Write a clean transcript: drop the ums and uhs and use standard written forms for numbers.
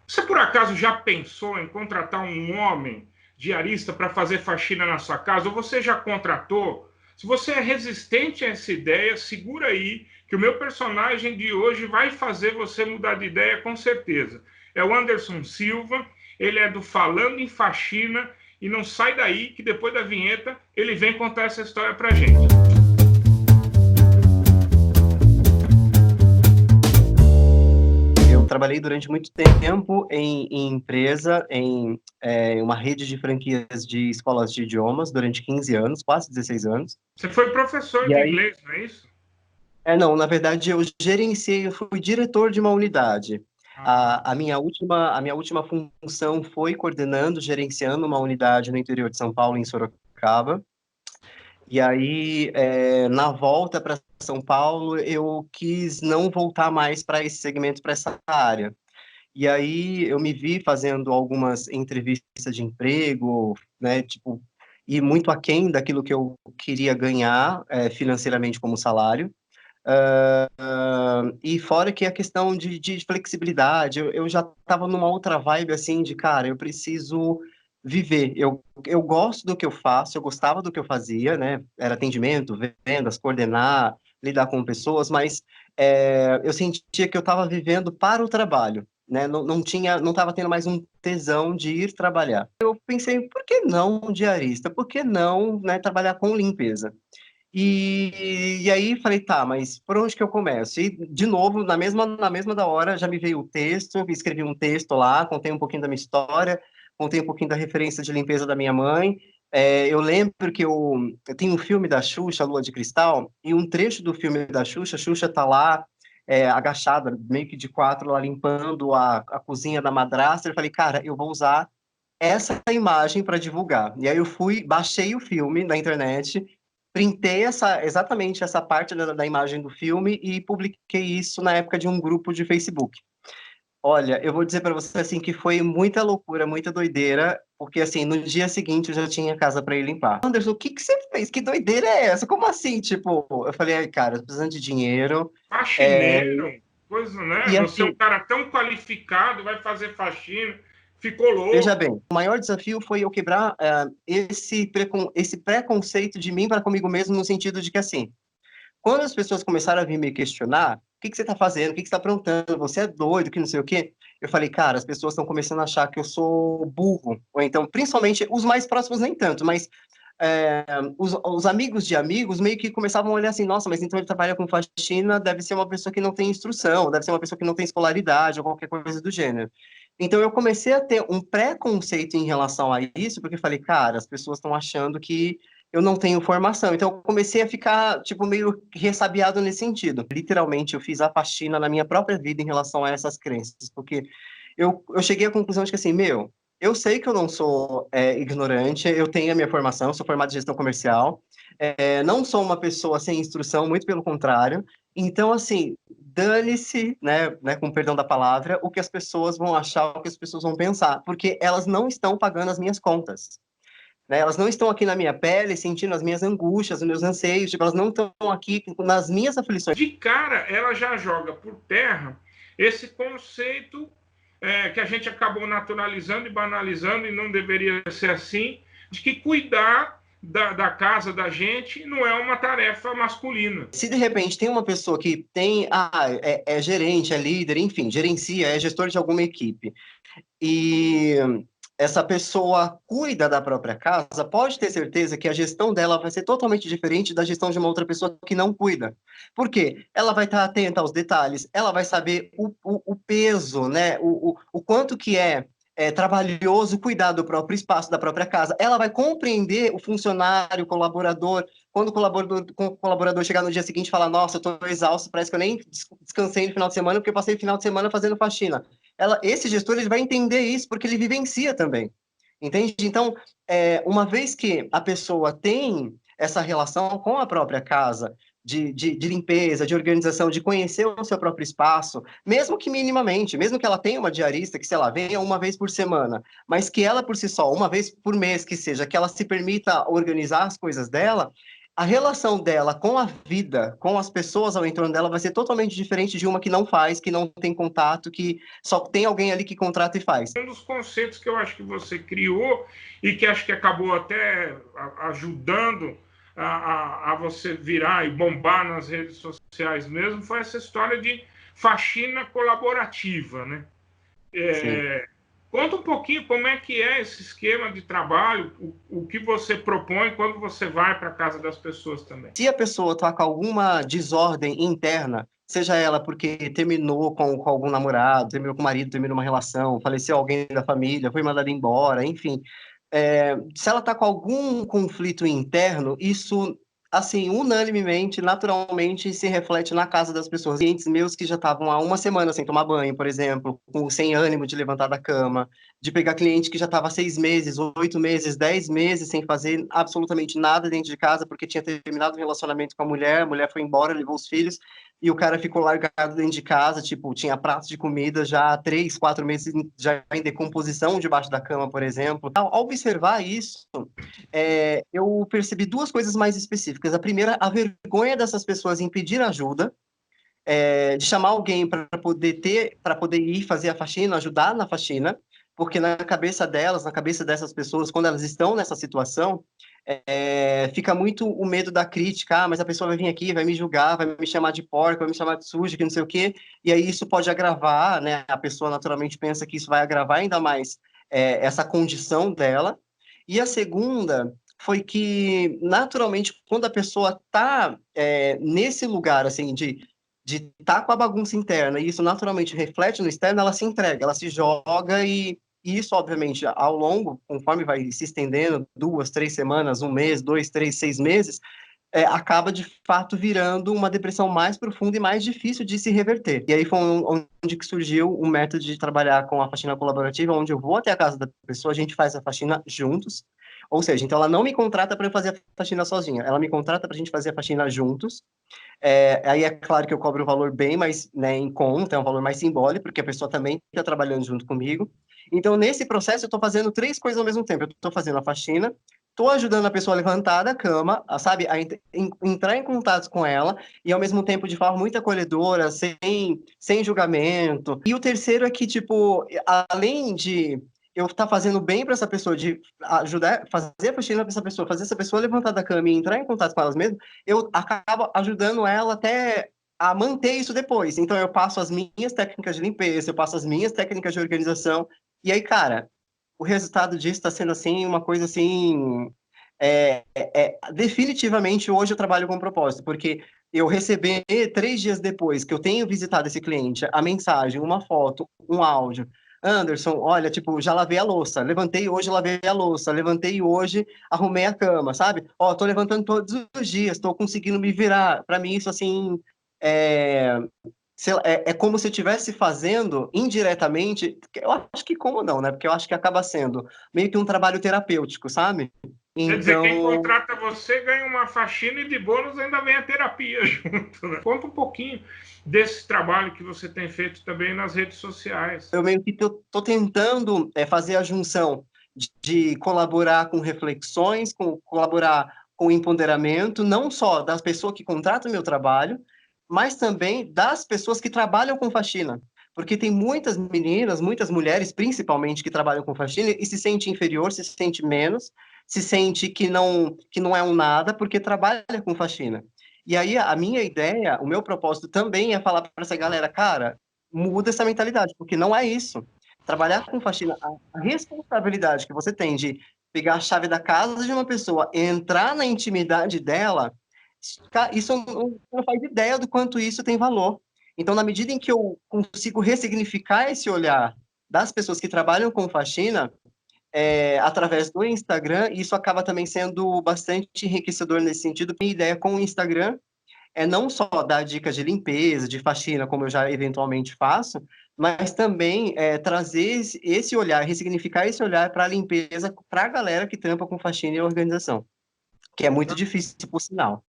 Você por acaso já pensou em contratar um homem diarista para fazer faxina na sua casa? Ou você já contratou? Se você é resistente a essa ideia, segura aí, que o meu personagem de hoje vai fazer você mudar de ideia com certeza. É o Anderson Silva, ele é do Falando em Faxina, e não sai daí que depois da vinheta ele vem contar essa história pra gente. Eu trabalhei durante muito tempo em empresa, em uma rede de franquias de escolas de idiomas durante 15 anos, quase 16 anos. Você foi professor E de aí, inglês, não é isso? não, na verdade, eu gerenciei, eu fui diretor de uma unidade. Ah, A minha última função foi coordenando, gerenciando uma unidade no interior de São Paulo, em Sorocaba. E aí, na volta para São Paulo, eu quis não voltar mais para esse segmento, para essa área. E aí eu me vi fazendo algumas entrevistas de emprego, né, tipo, e muito aquém daquilo que eu queria ganhar financeiramente como salário. E fora que a questão de flexibilidade, eu já estava numa outra vibe assim de, cara, eu preciso viver. Eu gosto do que eu faço, eu gostava do que eu fazia, né? Era atendimento, vendas, coordenar, lidar com pessoas, mas eu sentia que eu estava vivendo para o trabalho. Né, não estava tendo mais um tesão de ir trabalhar. Eu pensei, por que não um diarista? Por que não, né, trabalhar com limpeza? E aí falei, tá, mas por onde que eu começo? E, de novo, na mesma da hora, já me veio o texto, eu escrevi um texto lá, contei um pouquinho da minha história, contei um pouquinho da referência de limpeza da minha mãe. Eu lembro que eu tenho um filme da Xuxa, Lua de Cristal, e um trecho do filme da Xuxa, a Xuxa tá lá, agachada, meio que de quatro, lá limpando a cozinha da madrasta. Eu falei, cara, eu vou usar essa imagem para divulgar. E aí eu fui, baixei o filme na internet, printei exatamente essa parte da imagem do filme e publiquei isso na época de um grupo de Facebook. Olha, eu vou dizer para você assim que foi muita loucura, muita doideira, porque assim, no dia seguinte eu já tinha casa para ir limpar. Anderson, o que que você fez? Que doideira é essa? Como assim? Tipo, eu falei, ai, cara, tô precisando de dinheiro. É, faxineiro, coisa, né? e Você é um assim, cara tão qualificado, vai fazer faxina, ficou veja louco. bem, o maior desafio foi eu quebrar esse preconceito de mim para comigo mesmo, no sentido de que, assim, quando as pessoas começaram a vir me questionar, o que que você está fazendo, o que que você está aprontando, você é doido, que não sei o quê, eu falei, cara, as pessoas estão começando a achar que eu sou burro, ou então, principalmente, os mais próximos nem tanto, mas é, os amigos de amigos meio que começavam a olhar assim, nossa, mas então ele trabalha com faxina, deve ser uma pessoa que não tem instrução, deve ser uma pessoa que não tem escolaridade, ou qualquer coisa do gênero. Então eu comecei a ter um preconceito em relação a isso, porque eu falei, cara, as pessoas estão achando que eu não tenho formação. Então eu comecei a ficar, tipo, meio ressabiado nesse sentido. Literalmente, eu fiz a faxina na minha própria vida em relação a essas crenças, porque eu cheguei à conclusão de que, assim, meu, eu sei que eu não sou ignorante, eu tenho a minha formação, sou formado em gestão comercial, não sou uma pessoa sem instrução, muito pelo contrário. Então, assim, dane-se, né, com perdão da palavra, o que as pessoas vão achar, o que as pessoas vão pensar, porque elas não estão pagando as minhas contas. Né? Elas não estão aqui na minha pele, sentindo as minhas angústias, os meus anseios, tipo, elas não estão aqui nas minhas aflições. De cara, ela já joga por terra esse conceito que a gente acabou naturalizando e banalizando, e não deveria ser assim, de que cuidar da casa da gente não é uma tarefa masculina. Se de repente tem uma pessoa que é gerente, é líder, enfim, gerencia, é gestor de alguma equipe, e essa pessoa cuida da própria casa, pode ter certeza que a gestão dela vai ser totalmente diferente da gestão de uma outra pessoa que não cuida. Por quê? Ela vai estar atenta aos detalhes, ela vai saber o peso, né? O quanto que é trabalhoso cuidar do próprio espaço, da própria casa. Ela vai compreender o funcionário, o colaborador. Quando o colaborador chegar no dia seguinte e falar, nossa, eu estou exausto, parece que eu nem descansei no final de semana, porque eu passei o final de semana fazendo faxina. Esse gestor ele vai entender isso porque ele vivencia também, entende? Então, uma vez que a pessoa tem essa relação com a própria casa, de limpeza, de organização, de conhecer o seu próprio espaço, mesmo que minimamente, mesmo que ela tenha uma diarista que, sei lá, venha uma vez por semana, mas que ela por si só, uma vez por mês que seja, que ela se permita organizar as coisas dela, a relação dela com a vida, com as pessoas ao entorno dela, vai ser totalmente diferente de uma que não faz, que não tem contato, que só tem alguém ali que contrata e faz. Um dos conceitos que eu acho que você criou e que acho que acabou até ajudando a você virar e bombar nas redes sociais mesmo foi essa história de faxina colaborativa, né? Conta um pouquinho como é que é esse esquema de trabalho, o que você propõe quando você vai para a casa das pessoas também. Se a pessoa está com alguma desordem interna, seja ela porque terminou com algum namorado, terminou com o marido, terminou uma relação, faleceu alguém da família, foi mandada embora, enfim, se ela está com algum conflito interno, isso, assim, unanimemente, naturalmente, se reflete na casa das pessoas. Clientes meus que já estavam há uma semana sem tomar banho, por exemplo, sem ânimo de levantar da cama, de pegar cliente que já estava 6 meses, 8 meses, 10 meses sem fazer absolutamente nada dentro de casa, porque tinha terminado o relacionamento com a mulher foi embora, levou os filhos, e o cara ficou largado dentro de casa, tipo, tinha pratos de comida já há 3, 4 meses já em decomposição debaixo da cama, por exemplo. Ao observar isso, eu percebi duas coisas mais específicas. A primeira, a vergonha dessas pessoas em pedir ajuda, de chamar alguém para poder ir fazer a faxina, ajudar na faxina, porque na cabeça delas, na cabeça dessas pessoas, quando elas estão nessa situação, fica muito o medo da crítica, mas a pessoa vai vir aqui, vai me julgar, vai me chamar de porca, vai me chamar de suja, que não sei o quê, e aí isso pode agravar, né? A pessoa naturalmente pensa que isso vai agravar ainda mais essa condição dela. E a segunda foi que, naturalmente, quando a pessoa está nesse lugar, assim, de estar com a bagunça interna, e isso naturalmente reflete no externo, ela se entrega, ela se joga e isso, obviamente, ao longo, conforme vai se estendendo, 2, 3 semanas, um mês, 2, 3, 6 meses, acaba de fato virando uma depressão mais profunda e mais difícil de se reverter. E aí foi onde que surgiu o método de trabalhar com a faxina colaborativa, onde eu vou até a casa da pessoa, a gente faz a faxina juntos, ou seja, então ela não me contrata para eu fazer a faxina sozinha, ela me contrata para a gente fazer a faxina juntos. Aí é claro que eu cobro um valor bem mais, né, em conta, é um valor mais simbólico, porque a pessoa também está trabalhando junto comigo. Então, nesse processo, eu estou fazendo três coisas ao mesmo tempo. Eu estou fazendo a faxina, estou ajudando a pessoa a levantar da cama, sabe, entrar em contato com ela, e ao mesmo tempo de forma muito acolhedora, sem julgamento. E o terceiro é que, tipo, além de eu estar fazendo bem para essa pessoa, de ajudar, fazer a faxina para essa pessoa, fazer essa pessoa levantar da cama e entrar em contato com elas mesmas, eu acabo ajudando ela até a manter isso depois. Então, eu passo as minhas técnicas de limpeza, eu passo as minhas técnicas de organização, e aí, cara, o resultado disso está sendo, assim, uma coisa, assim, definitivamente, hoje eu trabalho com propósito, porque eu receber 3 dias depois que eu tenho visitado esse cliente, a mensagem, uma foto, um áudio, Anderson, olha, tipo, já lavei a louça, levantei hoje, lavei a louça, levantei hoje, arrumei a cama, sabe? Ó, tô levantando todos os dias, tô conseguindo me virar. Para mim, isso, assim, é, sei lá, é como se eu estivesse fazendo indiretamente, eu acho que como não, né? Porque eu acho que acaba sendo meio que um trabalho terapêutico, sabe? Quer dizer, quem Então, contrata você ganha uma faxina e de bônus ainda vem a terapia junto, né? Conta um pouquinho desse trabalho que você tem feito também nas redes sociais. eu meio que tô tentando fazer a junção de colaborar com reflexões, colaborar com empoderamento, não só das pessoas que contratam meu trabalho, mas também das pessoas que trabalham com faxina. Porque tem muitas meninas, muitas mulheres, principalmente, que trabalham com faxina e se sente inferior, se sente menos, se sente que não é um nada, porque trabalha com faxina. E aí, a minha ideia, o meu propósito também é falar para essa galera, cara, muda essa mentalidade, porque não é isso. Trabalhar com faxina, a responsabilidade que você tem de pegar a chave da casa de uma pessoa, entrar na intimidade dela, isso não faz ideia do quanto isso tem valor. Então, na medida em que eu consigo ressignificar esse olhar das pessoas que trabalham com faxina, através do Instagram, isso acaba também sendo bastante enriquecedor nesse sentido. Minha ideia com o Instagram não só dar dicas de limpeza, de faxina, como eu já eventualmente faço, mas também trazer esse olhar, ressignificar esse olhar para a limpeza para a galera que trampa com faxina e organização, que é muito difícil, por sinal.